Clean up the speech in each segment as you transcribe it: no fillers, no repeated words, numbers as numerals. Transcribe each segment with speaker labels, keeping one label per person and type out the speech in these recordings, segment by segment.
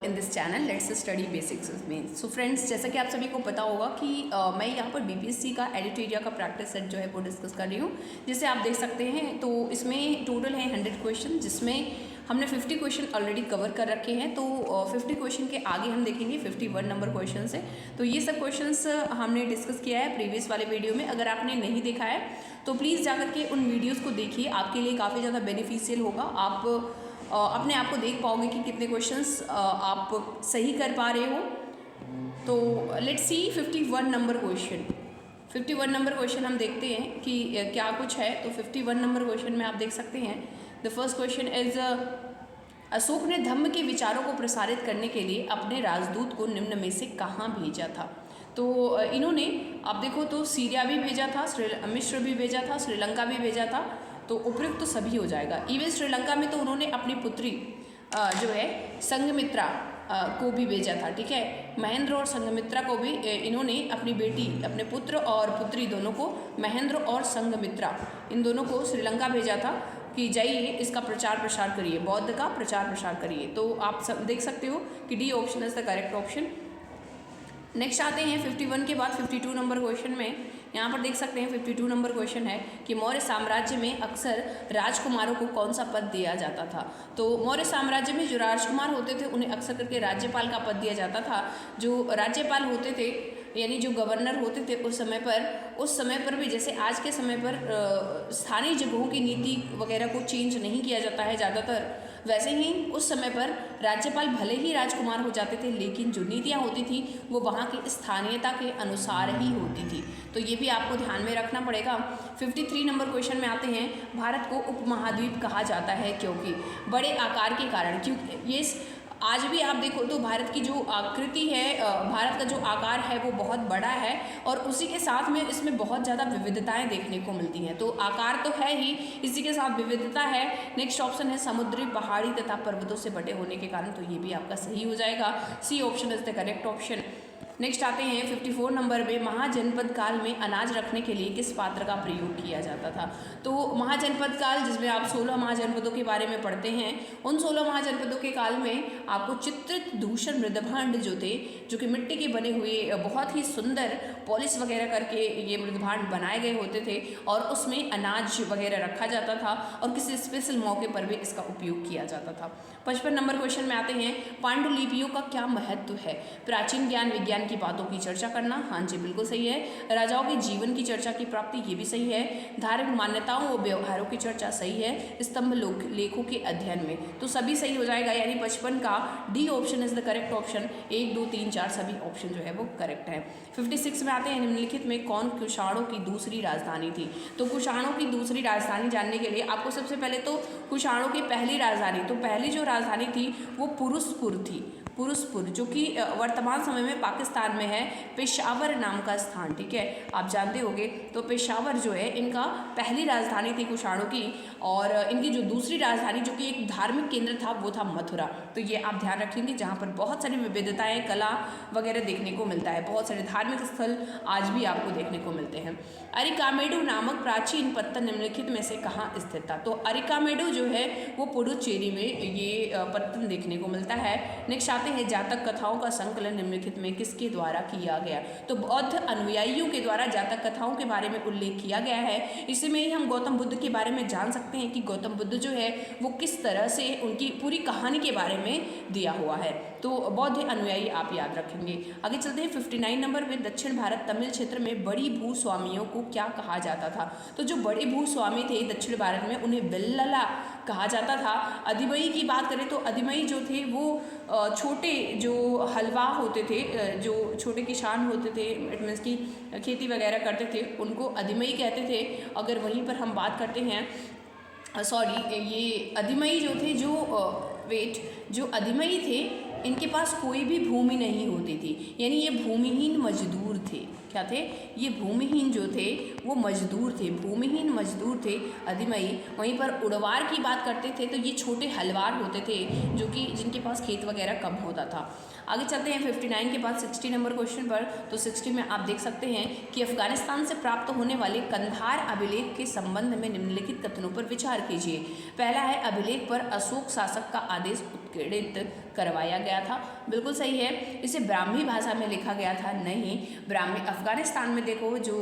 Speaker 1: In this channel let's study basics में। So friends, जैसा कि आप सभी को पता होगा कि मैं यहाँ पर बीपीएससी का एडिटोरिया का प्रैक्टिस सेट जो है वो डिस्कस कर रही हूँ, जिसे आप देख सकते हैं। तो इसमें टोटल है 100 क्वेश्चन, जिसमें हमने 50 क्वेश्चन ऑलरेडी कवर कर रखे हैं। तो 50 क्वेश्चन के आगे हम देखेंगे 51 नंबर क्वेश्चन से। तो ये सब क्वेश्चंस हमने डिस्कस किया है प्रीवियस वाले वीडियो में। अगर आपने नहीं देखा है तो प्लीज़ जाकर के उन वीडियोज़ को देखिए, आपके लिए काफ़ी ज़्यादा बेनिफिशियल होगा। आप अपने आप को देख पाओगे कि कितने क्वेश्चंस आप सही कर पा रहे हो। तो let's see 51 number question. 51 number question हम देखते हैं कि क्या कुछ है। तो 51 नंबर क्वेश्चन में आप देख सकते हैं, the first question is Ashok ने धम्म के विचारों को प्रसारित करने के लिए अपने राजदूत को निम्न में से कहाँ भेजा था। तो इन्होंने आप देखो तो सीरिया भी भेजा था, मिस्र भी भेजा था, श्रीलंका भी भेजा था। तो उपयुक्त तो सभी हो जाएगा। इवन श्रीलंका में तो उन्होंने अपनी पुत्री जो है संघमित्रा को भी भेजा था। ठीक है, महेंद्र और संघमित्रा को भी इन्होंने अपनी बेटी, अपने पुत्र और पुत्री दोनों को, महेंद्र और संघमित्रा, इन दोनों को श्रीलंका भेजा था कि जाइए इसका प्रचार प्रसार करिए, बौद्ध का प्रचार प्रसार करिए। तो आप सब देख सकते हो कि D option is the correct option. Next आते हैं 51 के बाद 52 नंबर क्वेश्चन में। यहाँ पर देख सकते हैं 52 नंबर क्वेश्चन है कि मौर्य साम्राज्य में अक्सर राजकुमारों को कौन सा पद दिया जाता था। तो मौर्य साम्राज्य में जो राजकुमार होते थे उन्हें अक्सर करके राज्यपाल का पद दिया जाता था। जो राज्यपाल होते थे यानी जो गवर्नर होते थे उस समय पर भी, जैसे आज के समय पर स्थानीय जगहों की नीति वगैरह को चेंज नहीं किया जाता है ज़्यादातर, वैसे ही उस समय पर राज्यपाल भले ही राजकुमार हो जाते थे, लेकिन जो नीतियाँ होती थी वो वहाँ की स्थानीयता के अनुसार ही होती थी। तो ये भी आपको ध्यान में रखना पड़ेगा। 53 नंबर क्वेश्चन में आते हैं, भारत को उपमहाद्वीप कहा जाता है क्योंकि बड़े आकार के कारण। क्योंकि ये आज भी आप देखो तो भारत की जो आकृति है, भारत का जो आकार है वो बहुत बड़ा है, और उसी के साथ में इसमें बहुत ज़्यादा विविधताएं देखने को मिलती हैं। तो आकार तो है ही, इसी के साथ विविधता है। नेक्स्ट ऑप्शन है समुद्री, पहाड़ी तथा पर्वतों से बटे होने के कारण। तो ये भी आपका सही हो जाएगा, C option is the correct option. Next आते हैं 54 नंबर में, महाजनपद काल में अनाज रखने के लिए किस पात्र का प्रयोग किया जाता था। तो महाजनपद काल, जिसमें आप 16 महाजनपदों के बारे में पढ़ते हैं, उन 16 महाजनपदों के काल में आपको चित्रित दूषण मृदभांड जो थे, जो कि मिट्टी के बने हुए बहुत ही सुंदर पॉलिश वगैरह करके ये मृदभांड बनाए गए होते थे, और उसमें अनाज वगैरह रखा जाता था, और किसी स्पेशल मौके पर भी इसका उपयोग किया जाता था। 55 नंबर क्वेश्चन में आते हैं, पांडुलिपियों का क्या महत्व है। प्राचीन ज्ञान विज्ञान की बातों की चर्चा करना, हाँ जी बिल्कुल सही है। राजाओं के जीवन की चर्चा की प्राप्ति, ये भी सही है। धार्मिक मान्यताओं व व्यवहारों की चर्चा, सही है। स्तंभ लेखों के अध्ययन में, तो सभी सही हो जाएगा। यानी 55 का D option is the correct option. 1, 2, 3, 4 सभी ऑप्शन जो है वो करेक्ट है। 56 में आते हैं, निम्नलिखित में कौन कुषाणों की दूसरी राजधानी थी। तो कुषाणों की दूसरी राजधानी जानने के लिए आपको सबसे पहले तो कुषाणों की पहली राजधानी, तो पहली जो राजधानी थी वो पुरुषपुर थी। पुरुषपुर, जो कि वर्तमान समय में पाकिस्तान में है, पेशावर नाम का स्थान। ठीक है, आप जानते होंगे। तो पेशावर जो है इनका पहली राजधानी थी कुषाणों की, और इनकी जो दूसरी राजधानी जो कि एक धार्मिक केंद्र था वो था मथुरा। तो ये आप ध्यान रखेंगे, जहाँ पर बहुत सारी विविधताएं, कला वगैरह देखने को मिलता है। बहुत सारे धार्मिक स्थल आज भी आपको देखने को मिलते हैं। अरिकामेडु नामक प्राचीन पत्थर निम्नलिखित में से कहाँ स्थित था। तो अरिकामेडु जो है वो पुडुचेरी में ये पत्थर देखने को मिलता है। नेक्स्ट आते हैं, जातक कथाओं का संकलन निम्नलिखित में किसके द्वारा किया गया। तो बौद्ध अनुयायियों के द्वारा जातक कथाओं के बारे में उल्लेख किया गया है। इसमें ही हम गौतम बुद्ध के बारे में जान सकते हैं कि गौतम बुद्ध जो है वो किस तरह से उनकी पूरी कहानी के बारे में दिया हुआ है। तो बौद्ध अनुयायी आप याद रखेंगे। आगे चलते हैं 59 नंबर में, दक्षिण भारत तमिल क्षेत्र में बड़ी भूस्वामियों को क्या कहा जाता था। तो जो बड़े भूस्वामी थे दक्षिण भारत में, उन्हें वेल्लला कहा जाता था। अधिमई की बात करें तो अधिमई जो थे वो छोटे जो हलवा होते थे, जो छोटे किसान होते थे, इट मीन्स की खेती वगैरह करते थे, उनको अधिमई कहते थे। अगर वहीं पर हम बात करते हैं, सॉरी, ये अधिमई जो थे, जो अधिमई थे, इनके पास कोई भी भूमि नहीं होती थी, यानी ये भूमिहीन मजदूर थे। क्या थे ये? भूमिहीन जो थे वो मजदूर थे, भूमिहीन मजदूर थे अधिमई। वहीं पर उड़वार की बात करते थे तो ये छोटे हलवार होते थे, जो कि जिनके पास खेत वगैरह कम होता था। आगे चलते हैं 59 के बाद 60 नंबर क्वेश्चन पर। तो 60 में आप देख सकते हैं कि अफगानिस्तान से प्राप्त होने वाले कंधार अभिलेख के संबंध में निम्नलिखित कथनों पर विचार कीजिए। पहला है, अभिलेख पर अशोक शासक का आदेश उत्कीर्णित करवाया गया था। बिल्कुल सही है। इसे ब्राह्मी भाषा में लिखा गया था, नहीं। ब्राह्मी अफगानिस्तान में देखो जो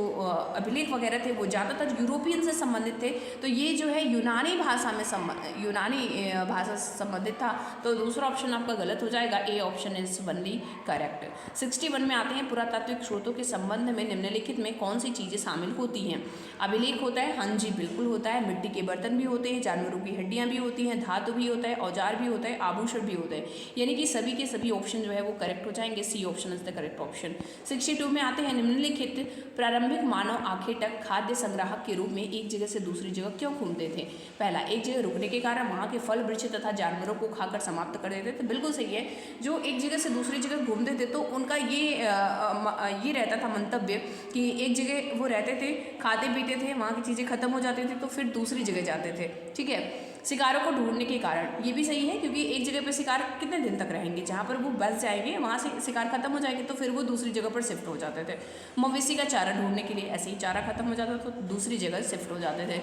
Speaker 1: अभिलेख वगैरह थे वो ज़्यादातर यूरोपियन से संबंधित थे, तो ये जो है यूनानी भाषा से संबंधित था। तो दूसरा ऑप्शन आपका गलत हो जाएगा, A option is only correct. 61 में आते हैं, पुरातात्विक स्रोतों के संबंध में निम्नलिखित में कौन सी चीज़ें शामिल होती हैं? अभिलेख होता है, हाँ जी बिल्कुल होता है। मिट्टी के बर्तन भी होते हैं, जानवरों की हड्डियाँ भी होती हैं, धातु भी होता है, औजार भी होता है, आभूषण भी होते हैं। यानी कि सभी के सभी ऑप्शन जो है वो करेक्ट हो जाएंगे। C option is the correct option. 62 में आते हैं, निम्नलिखित प्रारंभिक मानव आखिर तक खाद्य संग्राहक के रूप में एक जगह से दूसरी जगह क्यों घूमते थे? पहला, एक जगह रुकने के कारण वहाँ के फल वृक्ष तथा जानवरों को खाकर समाप्त कर देते थे। बिल्कुल सही है। जो एक जगह से दूसरी जगह घूमते थे तो उनका ये रहता था मंतव्य कि एक जगह वो रहते थे, खाते पीते थे, वहाँ की चीज़ें खत्म हो जाती थी तो फिर दूसरी जगह जाते थे। ठीक है। शिकारों को ढूंढने के कारण, ये भी सही है क्योंकि एक जगह पर शिकार कितने दिन तक रहेंगे, जहाँ पर वो बस जाएंगे वहाँ से शिकार खत्म हो जाएंगे तो फिर वो दूसरी जगह पर शिफ्ट हो जाते थे। मवेशी का चारा ढूंढने के लिए ऐसे ही चारा खत्म हो जाता तो दूसरी जगह शिफ्ट हो जाते थे।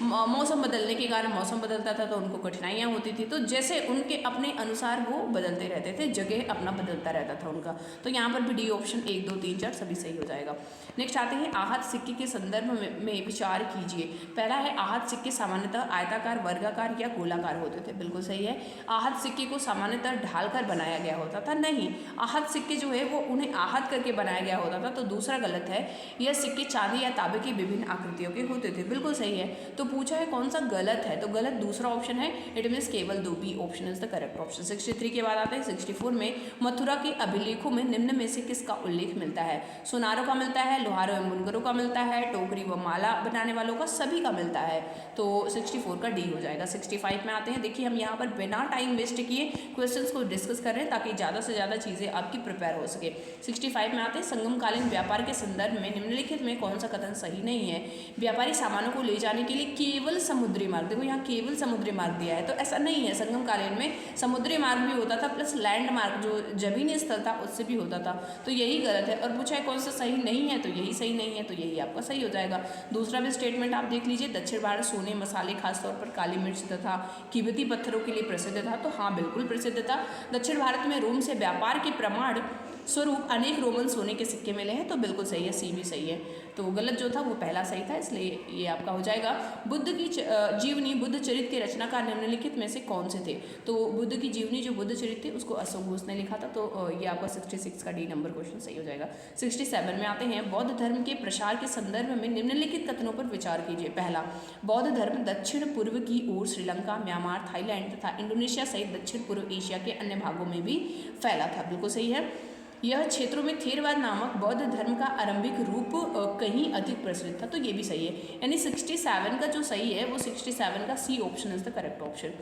Speaker 1: मौसम बदलने के कारण, मौसम बदलता था तो उनको कठिनाइयाँ होती थी, तो जैसे उनके अपने अनुसार वो बदलते रहते थे, जगह अपना बदलता रहता था उनका। तो यहाँ पर भी डी ऑप्शन 1 2 3 4 सभी सही हो जाएगा। नेक्स्ट आते हैं, आहत सिक्के के संदर्भ में विचार कीजिए। पहला है, आहत सिक्के सामान्यतः आयताकार, वर्गाकार या गोलाकार होते थे। बिल्कुल सही है। आहत सिक्के को सामान्यतः ढालकर बनाया गया होता था, नहीं। आहत सिक्के जो है वो उन्हें आहत करके बनाया गया होता था, तो दूसरा गलत है। यह सिक्के चांदी या तांबे की विभिन्न आकृतियों के होते थे। बिल्कुल सही है। तो पूछा है कौन सा गलत है, तो गलत दूसरा ऑप्शन है, इट मीन्स केवल 2, B option is the correct option. 63 के बाद आते हैं 64 में, मथुरा के अभिलेखों में निम्न में से किसका उल्लेख मिलता है? सुनारों का मिलता है, लोहारों एवं बुनकरों का मिलता है, टोकरी व माला बनाने वालों का, सभी का मिलता है। तो 64 का डी हो जाएगा। 65 में आते हैं, देखिए हम यहाँ पर बिना टाइम वेस्ट किए क्वेश्चंस को डिस्कस कर रहे हैं ताकि ज़्यादा से ज़्यादा चीज़ें आपकी प्रिपेयर हो सके। 65 में आते हैं, संगमकालीन व्यापार के संदर्भ में निम्नलिखित में कौन सा कथन सही नहीं है? व्यापारी सामानों को ले जाने के लिए केवल समुद्री मार्ग, देखो यहाँ केवल समुद्री मार्ग दिया है, तो ऐसा नहीं है। संगम कालीन में समुद्री मार्ग भी होता था प्लस लैंड मार्ग जो जमीनी स्थल था उससे भी होता था, तो यही गलत है। और पूछा है कौन सा सही नहीं है, तो यही सही नहीं है, तो यही आपका सही हो जाएगा। दूसरा भी स्टेटमेंट आप देख लीजिए, दक्षिण भारत सोने, मसाले, खासतौर पर काली मिर्च तथा कीमती पत्थरों के लिए प्रसिद्ध था, तो हाँ बिल्कुल प्रसिद्ध था। दक्षिण भारत में रोम से व्यापार के प्रमाण स्वरूप अनेक रोमन सोने के सिक्के मिले हैं, तो बिल्कुल सही है, सी भी सही है। तो गलत जो था वो पहला सही था, इसलिए ये आपका हो जाएगा। बुद्ध की जीवनी, बुद्ध चरित्र के रचनाकार निम्नलिखित में से कौन से थे? तो बुद्ध की जीवनी जो बुद्ध चरित्र थे उसको अशोक घोष ने लिखा था, तो ये आपका 66 का डी नंबर क्वेश्चन सही हो जाएगा। 67 में आते हैं, बौद्ध धर्म के प्रसार के संदर्भ में निम्नलिखित कथनों पर विचार कीजिए। पहला, बौद्ध धर्म दक्षिण पूर्व की ओर श्रीलंका, म्यांमार, थाईलैंड तथा इंडोनेशिया सहित दक्षिण पूर्व एशिया के अन्य भागों में भी फैला था। बिल्कुल सही है। यह क्षेत्रों में थेरवाद नामक बौद्ध धर्म का आरंभिक रूप कहीं अधिक प्रचलित था, तो ये भी सही है। यानी 67 का जो सही है वो 67 का C option is the correct option.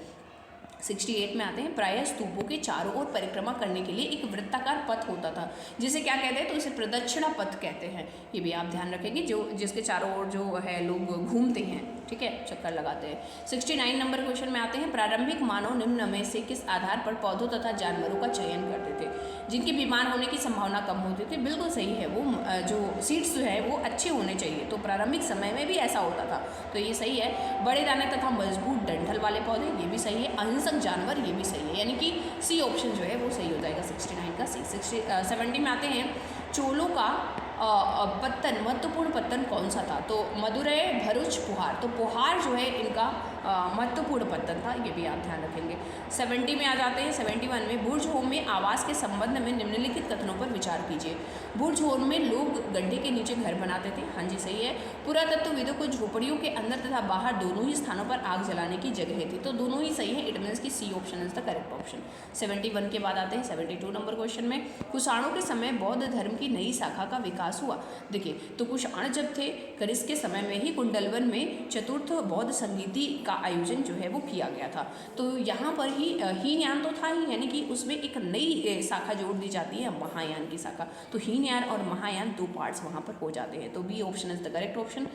Speaker 1: 68 में आते हैं, प्रायः स्तूपों के चारों ओर परिक्रमा करने के लिए एक वृत्ताकार पथ होता था, जिसे क्या कहते हैं? तो इसे प्रदक्षिणा पथ कहते हैं। ये भी आप ध्यान रखेंगे, जो जिसके चारों ओर जो है लोग घूमते हैं, ठीक है, चक्कर लगाते हैं। 69 नंबर क्वेश्चन में आते हैं, प्रारंभिक मानव निम्न में से किस आधार पर पौधों तथा जानवरों का चयन करते थे जिनके बीमार होने की संभावना कम होती थी? बिल्कुल सही है, वो जो सीड्स जो है वो अच्छे होने चाहिए, तो प्रारंभिक समय में भी ऐसा होता था, तो ये सही है। बड़े दाने तथा मजबूत डंठल वाले पौधे, ये भी सही है। अहिंसक जानवर, ये भी सही है, यानी कि सी ऑप्शन जो है वो सही हो जाएगा 69 का सी। 70 में आते हैं, चोलों का पत्तन, महत्वपूर्ण पत्तन कौन सा था? तो मदुरै, भरूच, पुहार, तो पुहार जो है इनका महत्वपूर्ण पत्तन था, ये भी आप ध्यान रखेंगे। 70 में आ जाते हैं, 71 में, बुर्ज होम में आवास के संबंध में निम्नलिखित कथनों पर विचार कीजिए। बुर्ज होम में लोग गड्ढे के नीचे घर बनाते थे, हाँ जी सही है। पुरातत्वविदों को झोपड़ियों के अंदर तथा बाहर दोनों ही स्थानों पर आग जलाने की जगह थी, तो दोनों ही सही है, इट मीन्स की C option is the correct option. 71 के बाद आते हैं 72 नंबर क्वेश्चन में, कुषाणों के समय बौद्ध धर्म की नई शाखा का विकास हुआ। देखिए, तो कुषाण जब थे कनिष्क के समय में ही कुंडलवन में चतुर्थ बौद्ध संगीति का आयोजन जो है वो किया गया था, तो यहाँ पर ही हीनयान तो था ही, यानी कि उसमें एक नई शाखा जोड़ दी जाती है, महायान की शाखा, तो हीनयान और महायान 2 पार्ट्स वहाँ पर हो जाते हैं, तो B option is the correct option.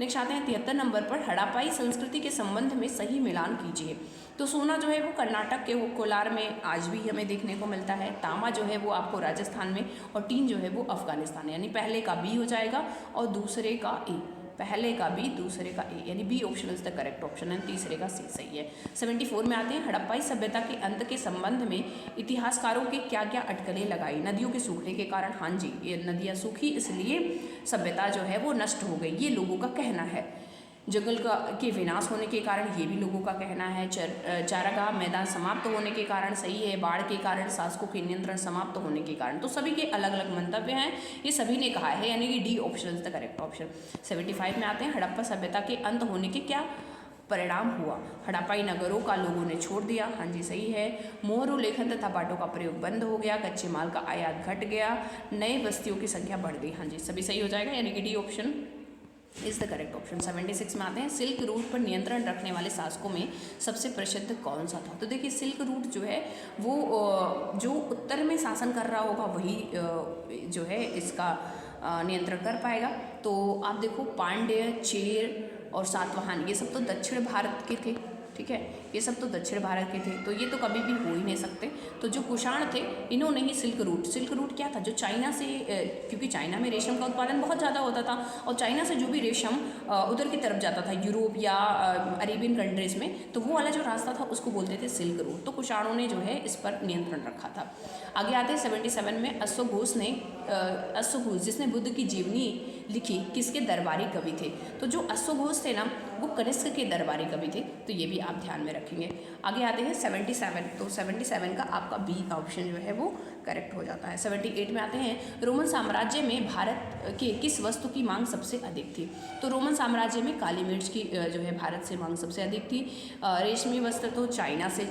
Speaker 1: Next आते हैं 73 नंबर पर, हड़प्पाई संस्कृति के संबंध में सही मिलान कीजिए। तो सोना जो है वो कर्नाटक के कोलार में आज भी हमें देखने को मिलता है, तांबा जो है वो आपको राजस्थान में, और टीन जो है वो अफगानिस्तान, यानी पहले का बी हो जाएगा और दूसरे का ए, पहले का बी, दूसरे का ए, यानी B option is the correct option and तीसरे का सी सही है। 74 में आते हैं, हड़प्पाई सभ्यता के अंत के संबंध में इतिहासकारों के क्या क्या अटकलें लगाई? नदियों के सूखने के कारण, हाँ जी, ये नदियाँ सूखी इसलिए सभ्यता जो है वो नष्ट हो गई, ये लोगों का कहना है। जंगल के विनाश होने के कारण, ये भी लोगों का कहना है। चारागाह मैदान समाप्त होने के कारण सही है। बाढ़ के कारण, शासकों के नियंत्रण समाप्त होने के कारण। तो सभी के अलग अलग मंतव्य हैं, ये सभी ने कहा है, यानी कि D option is the correct option. 75 में आते हैं, हड़प्पा सभ्यता के अंत होने के क्या परिणाम हुआ? हड़प्पाई नगरों का लोगों ने छोड़ दिया, हाँ जी सही है। मोहर लेखन तथा पाटों का प्रयोग बंद हो गया, कच्चे माल का आयात घट गया, नए बस्तियों की संख्या बढ़ गई, हाँ जी सभी सही हो जाएगा, यानी कि D option is the correct option. 76 में आते हैं, सिल्क रूट पर नियंत्रण रखने वाले शासकों में सबसे प्रसिद्ध कौन सा था? तो देखिए सिल्क रूट जो है वो जो उत्तर में शासन कर रहा होगा वही जो है इसका नियंत्रण कर पाएगा। तो आप देखो पांड्य, चेर और सातवाहन, ये सब तो दक्षिण भारत के थे, ठीक है, ये सब तो दक्षिण भारत के थे, तो ये तो कभी भी हो ही नहीं सकते। तो जो कुषाण थे इन्होंने ही सिल्क रूट क्या था, जो चाइना से, क्योंकि चाइना में रेशम का उत्पादन बहुत ज़्यादा होता था और चाइना से जो भी रेशम उधर की तरफ जाता था यूरोप या अरेबियन कंट्रीज़ में, तो वो वाला जो रास्ता था उसको बोलते थे सिल्क रूट। तो कुषाणों ने जो है इस पर नियंत्रण रखा था। आगे आते हैं 77 में, अश्वघोष जिसने बुद्ध की जीवनी लिखी किसके दरबारी कवि थे? तो जो अश्वघोष थे ना वो कनिष्क के दरबारी कवि थे, तो ये भी आप ध्यान में रखेंगे। आगे आते हैं 77, तो 77 का आपका बी ऑप्शन जो है वो करेक्ट हो जाता है। 78 में आते हैं, रोमन साम्राज्य में भारत के किस वस्तु की मांग सबसे अधिक थी? तो रोमन साम्राज्य में काली मिर्च की जो है भारत से मांग सबसे अधिक थी। रेशमी वस्त्र तो चाइना से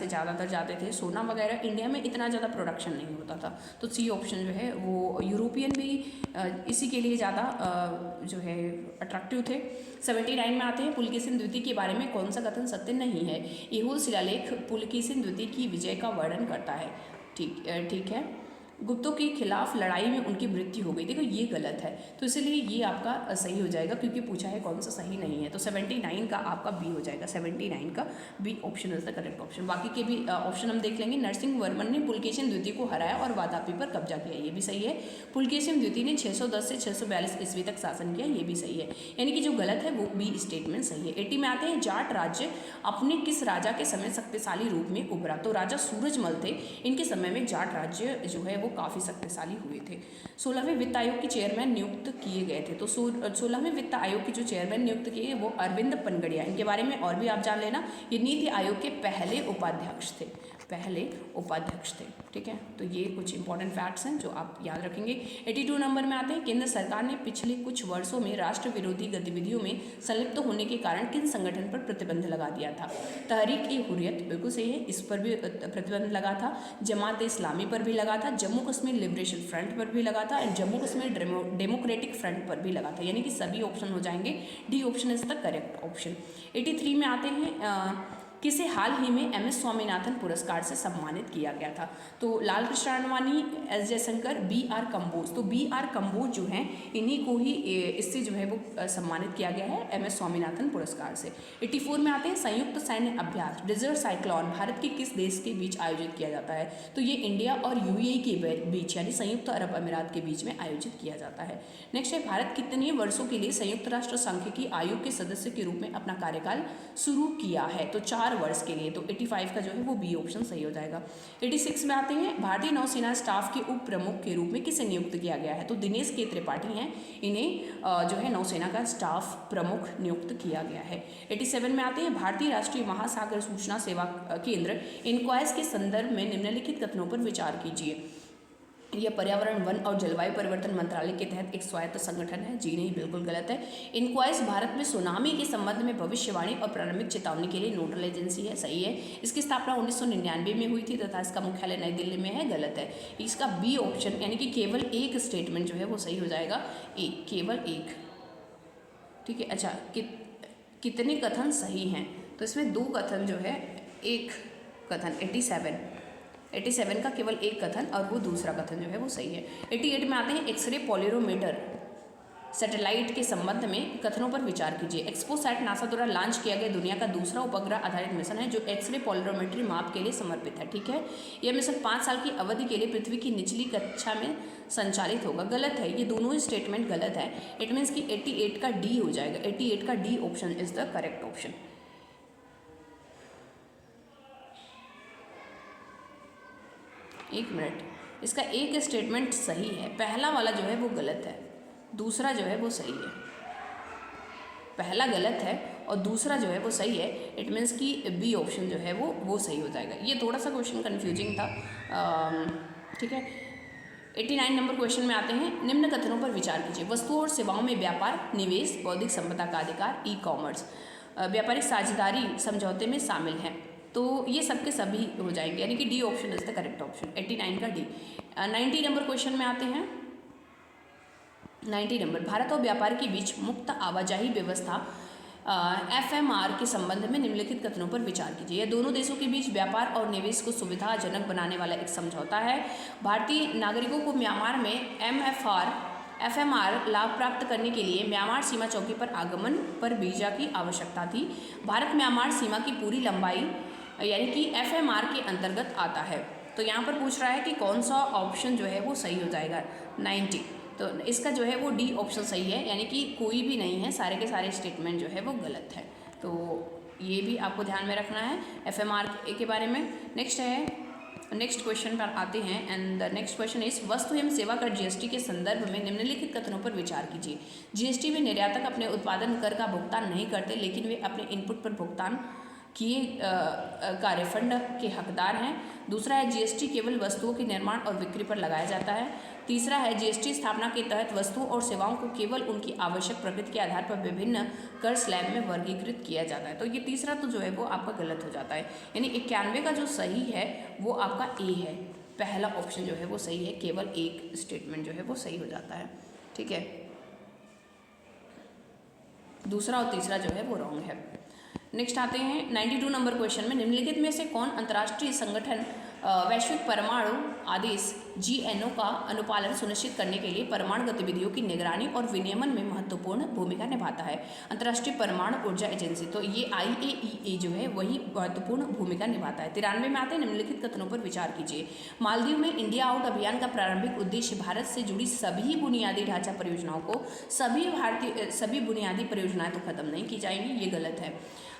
Speaker 1: ज़्यादातर जाते थे। सोना वगैरह इंडिया में इतना ज़्यादा प्रोडक्शन नहीं होता था, तो सी ऑप्शन जो है वो यूरोपियन भी इसी के लिए ज़्यादा जो है अट्रैक्टिव थे। 79 में आते हैं, पुलकेशिन द्वितीय के बारे में कौन सा कथन सत्य नहीं है? ऐहोल शिलालेख पुलकेशिन द्वितीय की विजय का वर्णन करता है, ठीक है। गुप्तों के खिलाफ लड़ाई में उनकी मृत्यु हो गई, देखो ये गलत है, तो इसलिए ये आपका सही हो जाएगा क्योंकि पूछा है कौन सा सही नहीं है। तो 79 का आपका बी हो जाएगा, 79 का B option is the correct option. बाकी के भी ऑप्शन हम देख लेंगे। नरसिंह वर्मन ने पुलकेशिन द्वितीय को हराया और वातापी पर कब्जा किया, ये भी सही है। पुलकेशिन द्वितीय ने 610 से 642 ईस्वी तक शासन किया, ये भी सही है, यानी कि जो गलत है वो बी स्टेटमेंट सही है। 80 में आते हैं, जाट राज्य अपने किस राजा के समय शक्तिशाली रूप में उभरा? तो राजा सूरजमल थे, इनके समय में जाट राज्य जो है वो काफ़ी शक्तिशाली हुए थे। 16वें वित्त आयोग के चेयरमैन नियुक्त किए गए थे, तो 16वें वित्त आयोग के जो चेयरमैन नियुक्त किए वो अरविंद पनगड़िया, इनके बारे में और भी आप जान लेना। ये नीति आयोग के पहले उपाध्यक्ष थे, ठीक है। तो ये कुछ इंपॉर्टेंट फैक्ट्स हैं जो आप याद रखेंगे। 82 नंबर में आते हैं, केंद्र सरकार ने पिछले कुछ वर्षों में राष्ट्र विरोधी गतिविधियों में संलिप्त होने के कारण किन संगठन पर प्रतिबंध लगा दिया था? तहरीक-ए-हुर्रियत बिल्कुल सही है, इस पर भी प्रतिबंध लगा था। जमात-ए-इस्लामी पर भी लगा था, जम्मू कश्मीर लिबरेशन फ्रंट पर भी लगा था and Jammu Kashmir democratic front पर भी लगा था, यानी कि सभी ऑप्शन हो जाएंगे। D option is the correct option. 83 में आते हैं, किसे हाल ही में MS स्वामीनाथन पुरस्कार से सम्मानित किया गया था? तो लाल कृष्ण आडवाणी, S जयशंकर, BR कंबोज। तो BR कंबोज जो हैं इन्हीं को ही इससे जो है वो सम्मानित किया गया है MS स्वामीनाथन पुरस्कार से। 84 में आते हैं, संयुक्त सैन्य अभ्यास डेजर्ट साइक्लोन भारत के किस देश के बीच आयोजित किया जाता है? तो ये इंडिया और UAE के बीच यानी संयुक्त अरब अमीरात के बीच में आयोजित किया जाता है। नेक्स्ट है, भारत कितने वर्षों के लिए संयुक्त राष्ट्र संघ की आयोग के सदस्य के रूप में अपना कार्यकाल शुरू किया है? तो 4 वर्ष के लिए। तो 85 का जो है वो बी ऑप्शन सही हो जाएगा। 86 में आते हैं, भारतीय नौसेना स्टाफ के उप प्रमुख के रूप में किसे नियुक्त किया गया है? तो दिनेश के त्रिपाठी हैं, इन्हें जो है नौसेना का स्टाफ प्रमुख नियुक्त किया गया है। 87 में आते हैं, भारतीय राष्ट्रीय महासागर सूचना सेवा केंद्र इनक्वायस के संदर्भ में निम्नलिखित कथनों पर विचार कीजिए। यह पर्यावरण, वन और जलवायु परिवर्तन मंत्रालय के तहत एक स्वायत्त संगठन है, जी नहीं बिल्कुल गलत है। इनक्वायस भारत में सुनामी के संबंध में भविष्यवाणी और प्रारंभिक चेतावनी के लिए नोडल एजेंसी है, सही है। इसकी स्थापना 1999 में हुई थी तथा इसका मुख्यालय नई दिल्ली में है, गलत है। इसका बी ऑप्शन यानी कि केवल एक स्टेटमेंट जो है वो सही हो जाएगा, एक, केवल एक, ठीक है। अच्छा, कितने कथन सही हैं? तो इसमें 2 कथन जो है, एक कथन 87 का केवल एक कथन और वो दूसरा कथन जो है वो सही है। 88 में आते हैं, एक्सरे पोलरोमीटर सैटेलाइट के संबंध में कथनों पर विचार कीजिए। एक्सपोसैट नासा द्वारा लॉन्च किया गया दुनिया का दूसरा उपग्रह आधारित मिशन है जो एक्सरे पोलरोमेट्री माप के लिए समर्पित है। ठीक है, यह मिशन 5 साल की अवधि के लिए पृथ्वी की निचली कक्षा में संचालित होगा। गलत है, ये दोनों ही स्टेटमेंट गलत है। इट मीन्स कि 88 का डी हो जाएगा। 88 का D option is the correct option. एक मिनट, इसका एक स्टेटमेंट सही है, पहला वाला जो है वो गलत है, दूसरा जो है वो सही है। पहला गलत है और दूसरा जो है वो सही है। इट मीन्स कि बी ऑप्शन जो है वो सही हो जाएगा। ये थोड़ा सा क्वेश्चन कन्फ्यूजिंग था। ठीक है, 89 नंबर क्वेश्चन में आते हैं। निम्न कथनों पर विचार कीजिए। वस्तुओं और सेवाओं में व्यापार, निवेश, बौद्धिक संपदा का अधिकार, ई कॉमर्स व्यापारिक साझेदारी समझौते में शामिल हैं। तो ये सब के सभी हो जाएंगे, यानी कि D option is the correct option. 89 का डी। 90 नंबर क्वेश्चन में आते हैं। 90 नंबर, भारत और व्यापार के बीच मुक्त आवाजाही व्यवस्था FMR के संबंध में निम्नलिखित कथनों पर विचार कीजिए। यह दोनों देशों के बीच व्यापार और निवेश को सुविधाजनक बनाने वाला एक समझौता है। भारतीय नागरिकों को म्यांमार में FMR लाभ प्राप्त करने के लिए म्यांमार सीमा चौकी पर आगमन पर वीजा की आवश्यकता थी। भारत म्यांमार सीमा की पूरी लंबाई यानी कि FMR के अंतर्गत आता है। तो यहाँ पर पूछ रहा है कि कौन सा ऑप्शन जो है वो सही हो जाएगा। 90, तो इसका जो है वो डी ऑप्शन सही है, यानी कि कोई भी नहीं है, सारे के सारे स्टेटमेंट जो है वो गलत है। तो ये भी आपको ध्यान में रखना है FMR के बारे में। नेक्स्ट क्वेश्चन पर आते हैं and the next question is वस्तु एवं सेवा कर GST के संदर्भ में निम्नलिखित कथनों पर विचार कीजिए। GST में निर्यातक अपने उत्पादन कर का भुगतान नहीं करते, लेकिन वे अपने इनपुट पर भुगतान किए का रिफंड के हकदार हैं। दूसरा है GST केवल वस्तुओं के निर्माण और बिक्री पर लगाया जाता है। तीसरा है GST स्थापना के तहत वस्तुओं और सेवाओं को केवल उनकी आवश्यक प्रकृति के आधार पर विभिन्न कर स्लैब में वर्गीकृत किया जाता है। तो ये तीसरा तो जो है वो आपका गलत हो जाता है, यानी 91 का जो सही है वो आपका ए है। पहला ऑप्शन जो है वो सही है, केवल एक स्टेटमेंट जो है वो सही हो जाता है। ठीक है, दूसरा और तीसरा जो है वो रॉन्ग है। नेक्स्ट आते हैं 92 नंबर क्वेश्चन में निम्नलिखित में से कौन अंतर्राष्ट्रीय संगठन वैश्विक परमाणु आदेश GNO का अनुपालन सुनिश्चित करने के लिए परमाणु गतिविधियों की निगरानी और विनियमन में महत्वपूर्ण भूमिका निभाता है? अंतर्राष्ट्रीय परमाणु ऊर्जा एजेंसी। तो ये IAEA जो है वही महत्वपूर्ण भूमिका निभाता है। 93 में आते हैं निम्नलिखित कथनों पर विचार कीजिए। मालदीव में इंडिया आउट अभियान का प्रारंभिक उद्देश्य भारत से जुड़ी सभी बुनियादी ढांचा परियोजनाओं को सभी बुनियादी परियोजनाएं तो खत्म नहीं की जाएंगी, ये गलत है।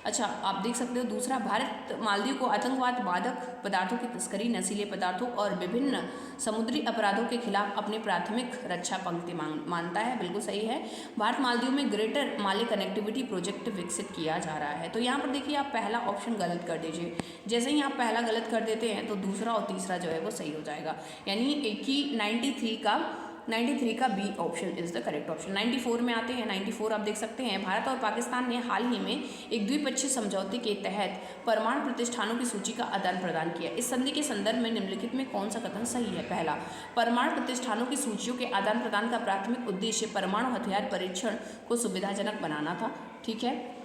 Speaker 1: अच्छा, आप देख सकते हो दूसरा, भारत मालदीव को आतंकवाद, मादक पदार्थों की तस्करी, नशीले पदार्थों और विभिन्न समुद्री अपराधों के खिलाफ अपनी प्राथमिक रक्षा पंक्ति मानता है। बिल्कुल सही है। भारत मालदीव में ग्रेटर माले कनेक्टिविटी प्रोजेक्ट विकसित किया जा रहा है। तो यहाँ पर देखिए आप पहला ऑप्शन गलत कर दीजिए। जैसे ही आप पहला गलत कर देते हैं तो दूसरा और तीसरा जो है वो सही हो जाएगा, यानी एक ही 93 का B option is the correct option. 94 में आते हैं। 94 आप देख सकते हैं, भारत और पाकिस्तान ने हाल ही में एक द्विपक्षीय समझौते के तहत परमाणु प्रतिष्ठानों की सूची का आदान प्रदान किया। इस संधि के संदर्भ में निम्नलिखित में कौन सा कथन सही है? पहला, परमाणु प्रतिष्ठानों की सूचियों के आदान प्रदान का प्राथमिक उद्देश्य परमाणु हथियार परीक्षण को सुविधाजनक बनाना था। ठीक है,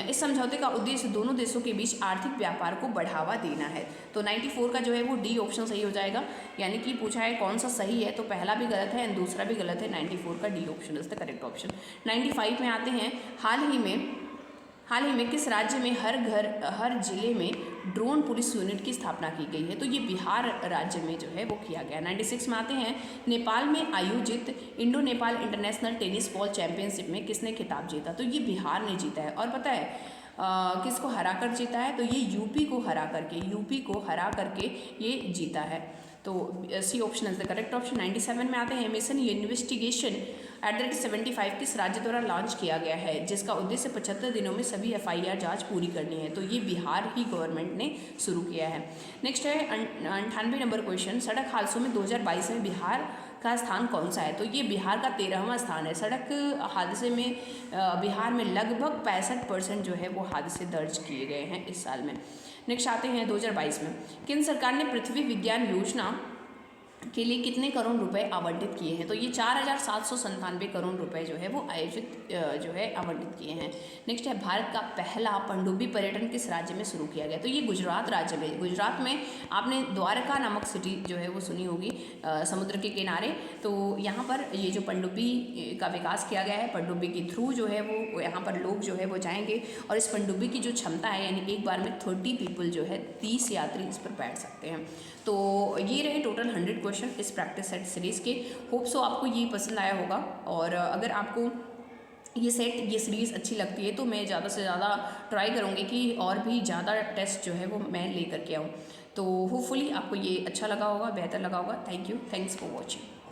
Speaker 1: इस समझौते का उद्देश्य दोनों देशों के बीच आर्थिक व्यापार को बढ़ावा देना है। तो 94 का जो है वो डी ऑप्शन सही हो जाएगा, यानी कि पूछा है कौन सा सही है, तो पहला भी गलत है दूसरा भी गलत है। 94 का D option is the correct option. 95 में आते हैं। हाल ही में किस राज्य में हर जिले में ड्रोन पुलिस यूनिट की स्थापना की गई है? तो ये बिहार राज्य में जो है वो किया गया। 96 में आते हैं। नेपाल में आयोजित Indo Nepal international tennis ball championship में किसने खिताब जीता? तो ये बिहार ने जीता है। और पता है किसको हरा कर जीता है? तो ये यूपी को हरा करके ये जीता है। तो C option is the correct option. 97 में आते हैं। मिशन इन्वेस्टिगेशन @75 किस राज्य द्वारा लॉन्च किया गया है, जिसका उद्देश्य 75 दिनों में सभी FIR जांच पूरी करनी है? तो ये बिहार ही गवर्नमेंट ने शुरू किया है। नेक्स्ट है 98 नंबर क्वेश्चन। सड़क हादसों में 2022 में बिहार का स्थान कौन सा है? तो ये बिहार का 13वां स्थान है। सड़क हादसे में बिहार में लगभग 65% जो है वो हादसे दर्ज किए गए हैं इस साल में। नेक्स्ट आते हैं 2022 में। केंद्र सरकार ने पृथ्वी विज्ञान योजना के लिए कितने करोड़ रुपए आवंटित किए हैं। तो ये 4,797 करोड़ रुपए जो है वो आयोजित जो है आवंटित किए हैं। नेक्स्ट है भारत का पहला पनडुब्बी पर्यटन किस राज्य में शुरू किया गया। तो ये गुजरात राज्य में, गुजरात में आपने द्वारका नामक सिटी जो है वो सुनी होगी समुद्र के किनारे। तो यहाँ पर ये जो पनडुब्बी का विकास किया गया है, पनडुब्बी के थ्रू जो है वो यहाँ पर लोग जो है वो जाएंगे और इस पनडुब्बी की जो क्षमता है यानी एक बार में 30 पीपल जो है 30 यात्री इस पर बैठ सकते हैं। तो ये रहे टोटल 100 क्वेश्चन इस प्रैक्टिस सेट सीरीज़ के। होप सो आपको ये पसंद आया होगा और अगर आपको ये सीरीज़ अच्छी लगती है तो मैं ज़्यादा से ज़्यादा ट्राई करूँगी कि और भी ज़्यादा टेस्ट जो है वो मैं ले करके आऊँ। तो होपफुली आपको ये अच्छा लगा होगा, बेहतर लगा होगा। Thank you, thanks for watching.